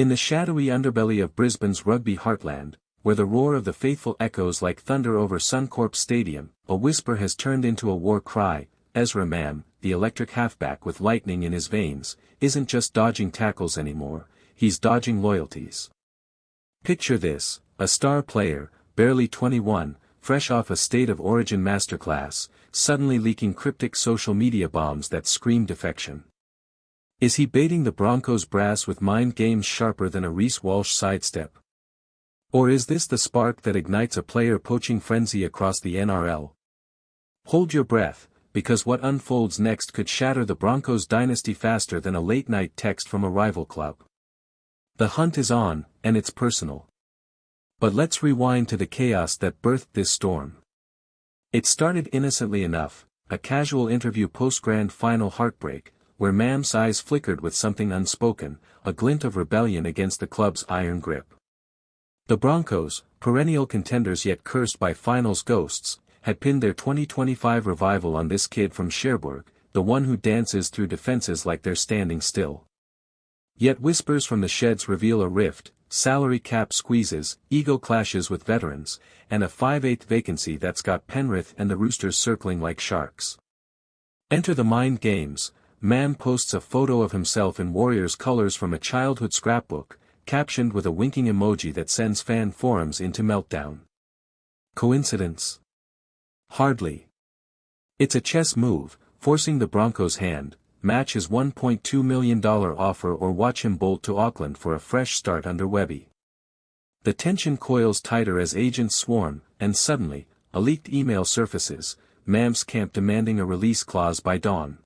In the shadowy underbelly of Brisbane's rugby heartland, where the roar of the faithful echoes like thunder over Suncorp Stadium, a whisper has turned into a war cry. Ezra Mam, the electric halfback with lightning in his veins, isn't just dodging tackles anymore, he's dodging loyalties. Picture this, a star player, barely 21, fresh off a state of origin masterclass, suddenly leaking cryptic social media bombs that scream defection. Is he baiting the Broncos brass with mind games sharper than a Reece Walsh sidestep? Or is this the spark that ignites a player poaching frenzy across the NRL? Hold your breath, because what unfolds next could shatter the Broncos dynasty faster than a late-night text from a rival club. The hunt is on, and it's personal. But let's rewind to the chaos that birthed this storm. It started innocently enough, a casual interview post-grand final heartbreak, where Mam's eyes flickered with something unspoken, a glint of rebellion against the club's iron grip. The Broncos, perennial contenders yet cursed by finals ghosts, had pinned their 2025 revival on this kid from Cherbourg, the one who dances through defenses like they're standing still. Yet whispers from the sheds reveal a rift, salary cap squeezes, ego clashes with veterans, and a 5/8 vacancy that's got Penrith and the Roosters circling like sharks. Enter the mind games. Mam posts a photo of himself in Warriors colors from a childhood scrapbook, captioned with a winking emoji that sends fan forums into meltdown. Coincidence? Hardly. It's a chess move, forcing the Broncos' hand, match his $1.2 million offer or watch him bolt to Auckland for a fresh start under Webby. The tension coils tighter as agents swarm, and suddenly, a leaked email surfaces, Mam's camp demanding a release clause by dawn.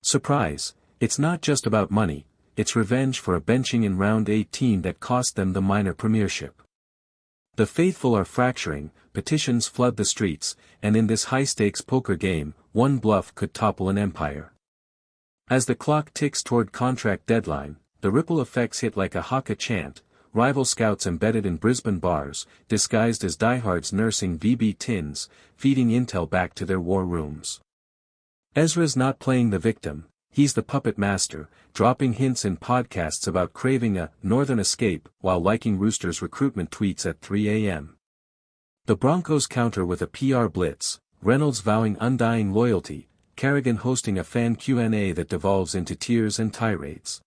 Surprise, it's not just about money, it's revenge for a benching in round 18 that cost them the minor premiership. The faithful are fracturing, petitions flood the streets, and in this high-stakes poker game, one bluff could topple an empire. As the clock ticks toward contract deadline, the ripple effects hit like a haka chant, rival scouts embedded in Brisbane bars, disguised as diehards nursing VB tins, feeding intel back to their war rooms. Ezra's not playing the victim, he's the puppet master, dropping hints in podcasts about craving a northern escape while liking Roosters recruitment tweets at 3 a.m. The Broncos counter with a PR blitz, Reynolds vowing undying loyalty, Carrigan hosting a fan Q&A that devolves into tears and tirades.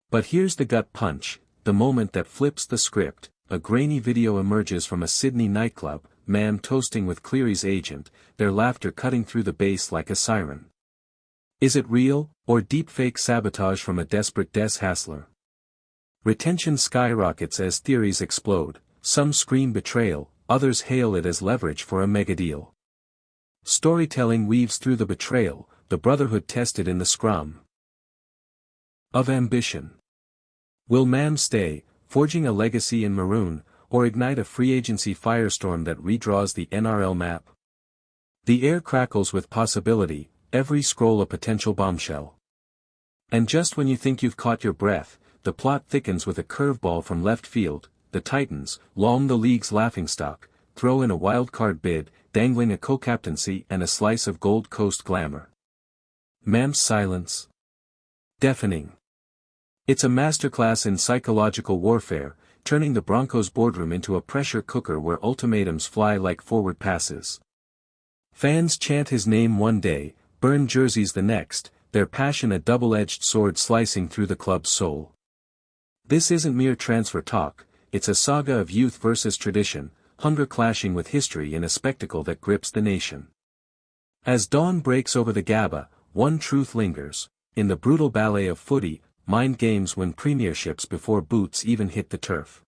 But here's the gut punch, the moment that flips the script. A grainy video emerges from a Sydney nightclub, Mam toasting with Cleary's agent, their laughter cutting through the bass like a siren. Is it real, or deepfake sabotage from a desperate Des Hasler? Retention skyrockets as theories explode, some scream betrayal, others hail it as leverage for a megadeal. Storytelling weaves through the betrayal, the brotherhood tested in the scrum of ambition. Will Mam stay, forging a legacy in maroon, or ignite a free agency firestorm that redraws the NRL map? The air crackles with possibility, every scroll a potential bombshell. And just when you think you've caught your breath, the plot thickens with a curveball from left field. The Titans, long the league's laughingstock, throw in a wildcard bid, dangling a co-captaincy and a slice of Gold Coast glamour. Mam's silence? Deafening. It's a masterclass in psychological warfare, turning the Broncos boardroom into a pressure cooker where ultimatums fly like forward passes. Fans chant his name one day, burn jerseys the next, their passion a double-edged sword slicing through the club's soul. This isn't mere transfer talk, it's a saga of youth versus tradition, hunger clashing with history in a spectacle that grips the nation. As dawn breaks over the Gabba, one truth lingers: in the brutal ballet of footy, mind games win premierships before boots even hit the turf.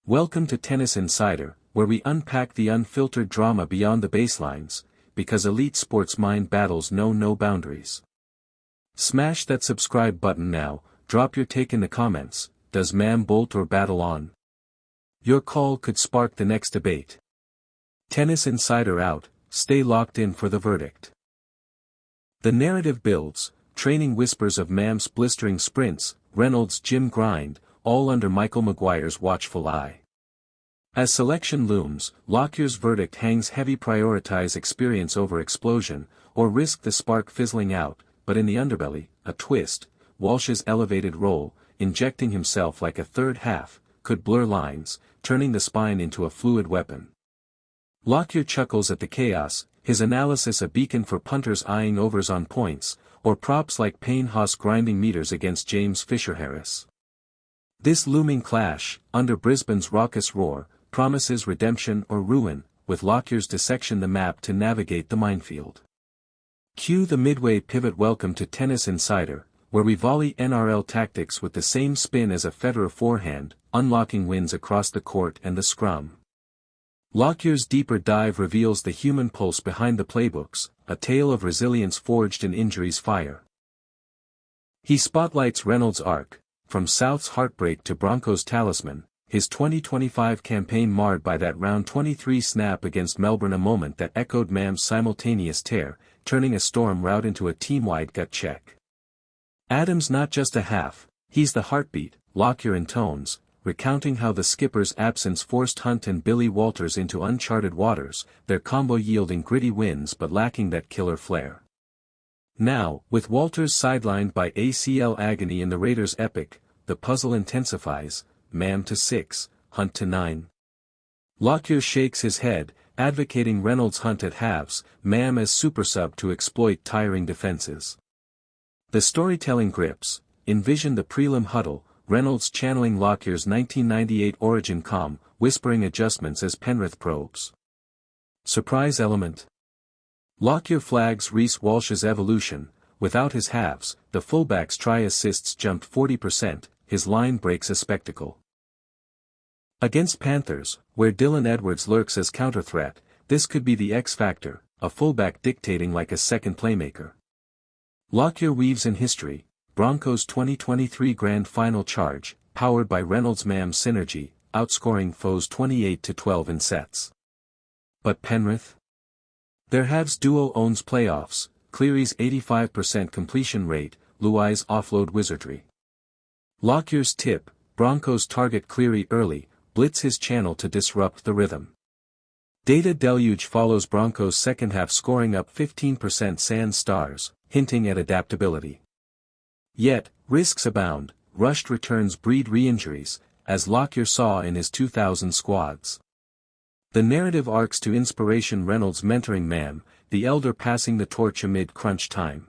Welcome to Tennis Insider, where we unpack the unfiltered drama beyond the baselines, because elite sports mind battles know no boundaries. Smash that subscribe button now, drop your take in the comments. Does Mam bolt or battle on? Your call could spark the next debate. Tennis Insider out, stay locked in for the verdict. The narrative builds, training whispers of Mam's blistering sprints, Reynolds' gym grind, all under Michael Maguire's watchful eye. As selection looms, Lockyer's verdict hangs heavy: prioritize experience over explosion, or risk the spark fizzling out, but in the underbelly, a twist, Walsh's elevated role, injecting himself like a third half, could blur lines, turning the spine into a fluid weapon. Lockyer chuckles at the chaos, his analysis a beacon for punters eyeing overs on points, or props like Payne Haas grinding meters against James Fisher-Harris. This looming clash, under Brisbane's raucous roar, promises redemption or ruin, with Lockyer's dissection the map to navigate the minefield. Cue the midway pivot. Welcome to Tennis Insider, where we volley NRL tactics with the same spin as a Federer forehand, unlocking wins across the court and the scrum. Lockyer's deeper dive reveals the human pulse behind the playbooks, a tale of resilience forged in injury's fire. He spotlights Reynolds' arc, from South's heartbreak to Broncos' talisman, his 2025 campaign marred by that round 23 snap against Melbourne, a moment that echoed Mam's simultaneous tear, turning a storm rout into a team-wide gut check. Adam's not just a half, he's the heartbeat, Lockyer intones, recounting how the skipper's absence forced Hunt and Billy Walters into uncharted waters, their combo yielding gritty wins but lacking that killer flair. Now, with Walters sidelined by ACL agony in the Raiders' epic, the puzzle intensifies, Mam to 6, Hunt to 9. Lockyer shakes his head, advocating Reynolds Hunt at halves, Mam as super sub to exploit tiring defenses. The storytelling grips, envision the prelim huddle, Reynolds channeling Lockyer's 1998 Origin calm, whispering adjustments as Penrith probes. Surprise element. Lockyer flags Reece Walsh's evolution, without his halves, the fullback's try assists jumped 40%, his line breaks a spectacle. Against Panthers, where Dylan Edwards lurks as counter-threat, this could be the X-factor, a fullback dictating like a second playmaker. Lockyer weaves in history, Broncos 2023 Grand Final charge, powered by Reynolds-Mam synergy, outscoring foes 28-12 in sets. But Penrith? Their halves duo owns playoffs, Cleary's 85% completion rate, Luai's offload wizardry. Lockyer's tip, Broncos target Cleary early, blitz his channel to disrupt the rhythm. Data deluge follows Broncos' second half scoring up 15% sans stars, hinting at adaptability. Yet, risks abound, rushed returns breed re-injuries, as Lockyer saw in his 2000 squads. The narrative arcs to inspiration, Reynolds mentoring Mam, the elder passing the torch amid crunch time.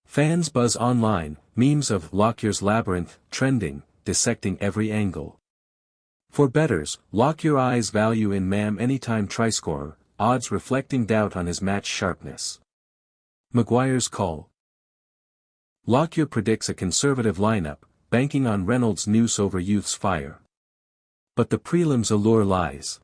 Fans buzz online, memes of Lockyer's labyrinth, trending, dissecting every angle. For bettors, Lockyer eyes value in Mam anytime try-scorer, odds reflecting doubt on his match sharpness. Maguire's call. Lockyer predicts a conservative lineup, banking on Reynolds' noose over youth's fire. But the prelims allure lies.